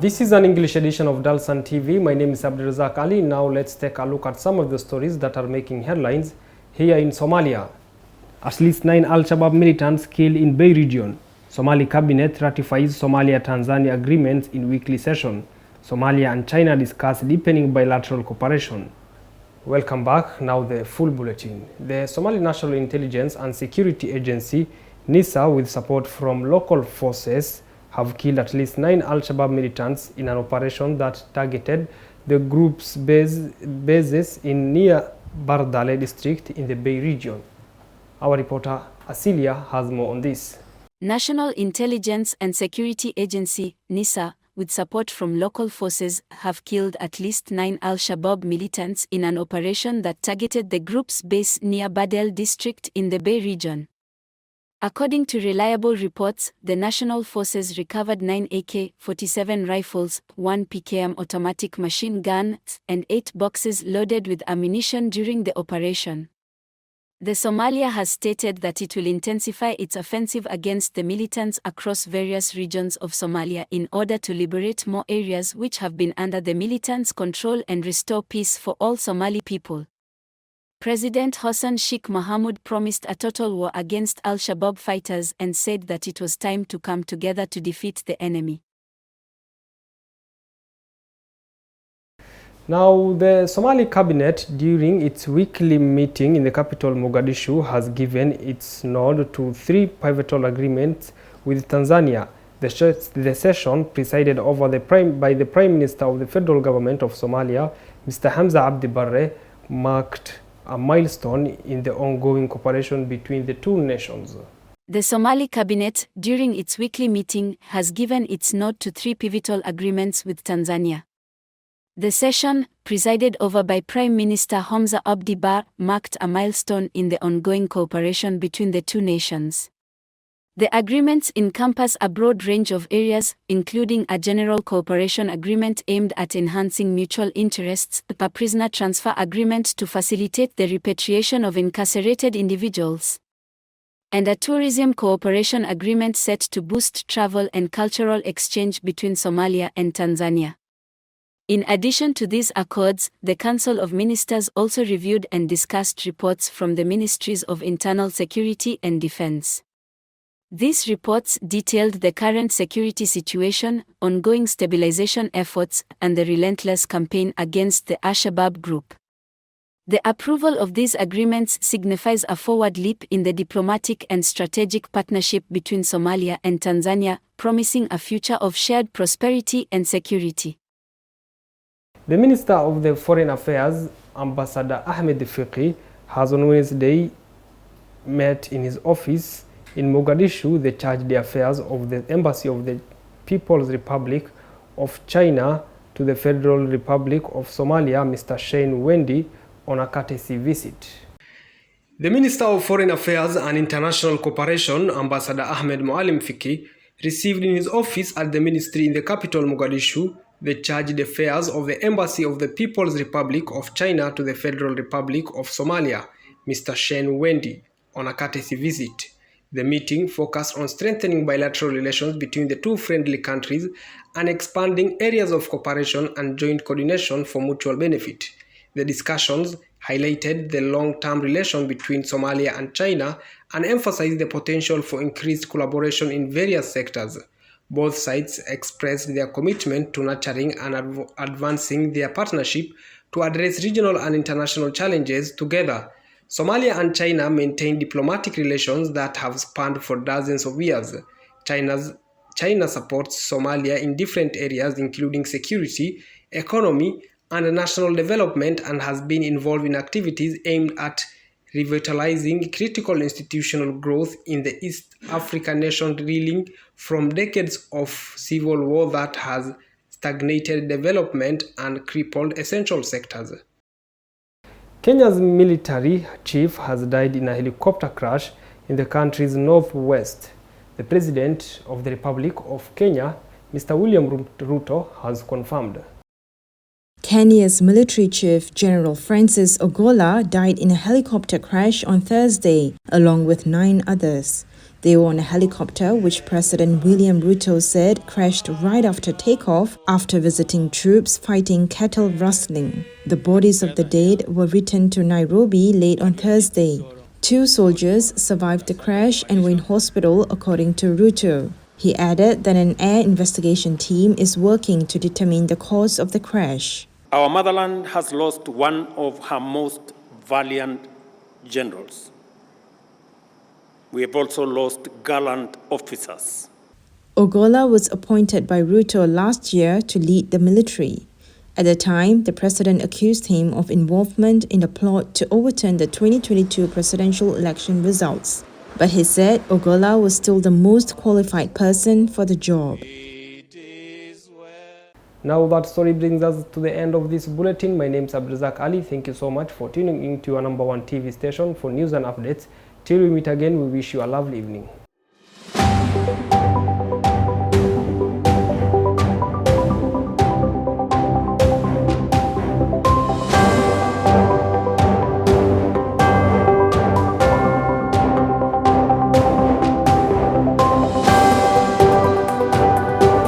This is an English edition of Dalsan TV. My name is Abdulrazak Ali. Now let's take a look at some of the stories that are making headlines here in Somalia. At least 9 Al-Shabaab militants killed in Bay region. Somali cabinet ratifies Somalia-Tanzania agreements in weekly session. Somalia and China discuss deepening bilateral cooperation. Welcome back. Now the full bulletin. The Somali National Intelligence and Security Agency, NISA, with support from local forces, have killed at least 9 Al-Shabaab militants in an operation that targeted the group's bases in near Bardale district in the Bay region. Our reporter Asilia has more on this. National Intelligence and Security Agency, NISA, with support from local forces, have killed at least 9 Al-Shabaab militants in an operation that targeted the group's base near Bardale district in the Bay region. According to reliable reports, the national forces recovered 9 AK-47 rifles, 1 PKM automatic machine gun, and 8 boxes loaded with ammunition during the operation. The Somalia has stated that it will intensify its offensive against the militants across various regions of Somalia in order to liberate more areas which have been under the militants' control and restore peace for all Somali people. President Hassan Sheikh Mohamud promised a total war against Al-Shabaab fighters and said that it was time to come together to defeat the enemy. Now, the Somali cabinet, during its weekly meeting in the capital Mogadishu, has given its nod to 3 pivotal agreements with Tanzania. The session, presided over by the Prime Minister of the Federal Government of Somalia, Mr. Hamza Abdi Barre, marked a milestone in the ongoing cooperation between the two nations. The Somali cabinet, during its weekly meeting, has given its nod to 3 pivotal agreements with Tanzania. The session, presided over by Prime Minister Hamza Abdi Barre, marked a milestone in the ongoing cooperation between the two nations. The agreements encompass a broad range of areas, including a general cooperation agreement aimed at enhancing mutual interests, a prisoner transfer agreement to facilitate the repatriation of incarcerated individuals, and a tourism cooperation agreement set to boost travel and cultural exchange between Somalia and Tanzania. In addition to these accords, the Council of Ministers also reviewed and discussed reports from the Ministries of Internal Security and Defense. These reports detailed the current security situation, ongoing stabilization efforts, and the relentless campaign against the Al-Shabaab group. The approval of these agreements signifies a forward leap in the diplomatic and strategic partnership between Somalia and Tanzania, promising a future of shared prosperity and security. The Minister of the Foreign Affairs, Ambassador Ahmed Fiqi, has on Wednesday met in his office in Mogadishu the chargé d'affaires of the Embassy of the People's Republic of China to the Federal Republic of Somalia, Mr. Shane Wendy, on a courtesy visit. The Minister of Foreign Affairs and International Cooperation, Ambassador Ahmed Mualim Fiqi, received in his office at the ministry in the capital Mogadishu the chargé d'affaires of the Embassy of the People's Republic of China to the Federal Republic of Somalia, Mr. Shane Wendy, on a courtesy visit. The meeting focused on strengthening bilateral relations between the two friendly countries and expanding areas of cooperation and joint coordination for mutual benefit. The discussions highlighted the long-term relation between Somalia and China and emphasized the potential for increased collaboration in various sectors. Both sides expressed their commitment to nurturing and advancing their partnership to address regional and international challenges together. Somalia and China maintain diplomatic relations that have spanned for dozens of years. China supports Somalia in different areas including security, economy, and national development, and has been involved in activities aimed at revitalizing critical institutional growth in the East African nation reeling from decades of civil war that has stagnated development and crippled essential sectors. Kenya's military chief has died in a helicopter crash in the country's northwest. The President of the Republic of Kenya, Mr. William Ruto, has confirmed. Kenya's military chief, General Francis Ogola, died in a helicopter crash on Thursday, along with 9 others. They were on a helicopter which President William Ruto said crashed right after takeoff after visiting troops fighting cattle rustling. The bodies of the dead were returned to Nairobi late on Thursday. 2 soldiers survived the crash and were in hospital, according to Ruto. He added that an air investigation team is working to determine the cause of the crash. Our motherland has lost one of her most valiant generals. We have also lost gallant officers. Ogolla was appointed by Ruto last year to lead the military. At the time, the president accused him of involvement in a plot to overturn the 2022 presidential election results. But he said Ogolla was still the most qualified person for the job. Now that story brings us to the end of this bulletin. My name is Abdulrazak Ali. Thank you so much for tuning in to your #1 TV station for news and updates. Till we meet again, we wish you a lovely evening.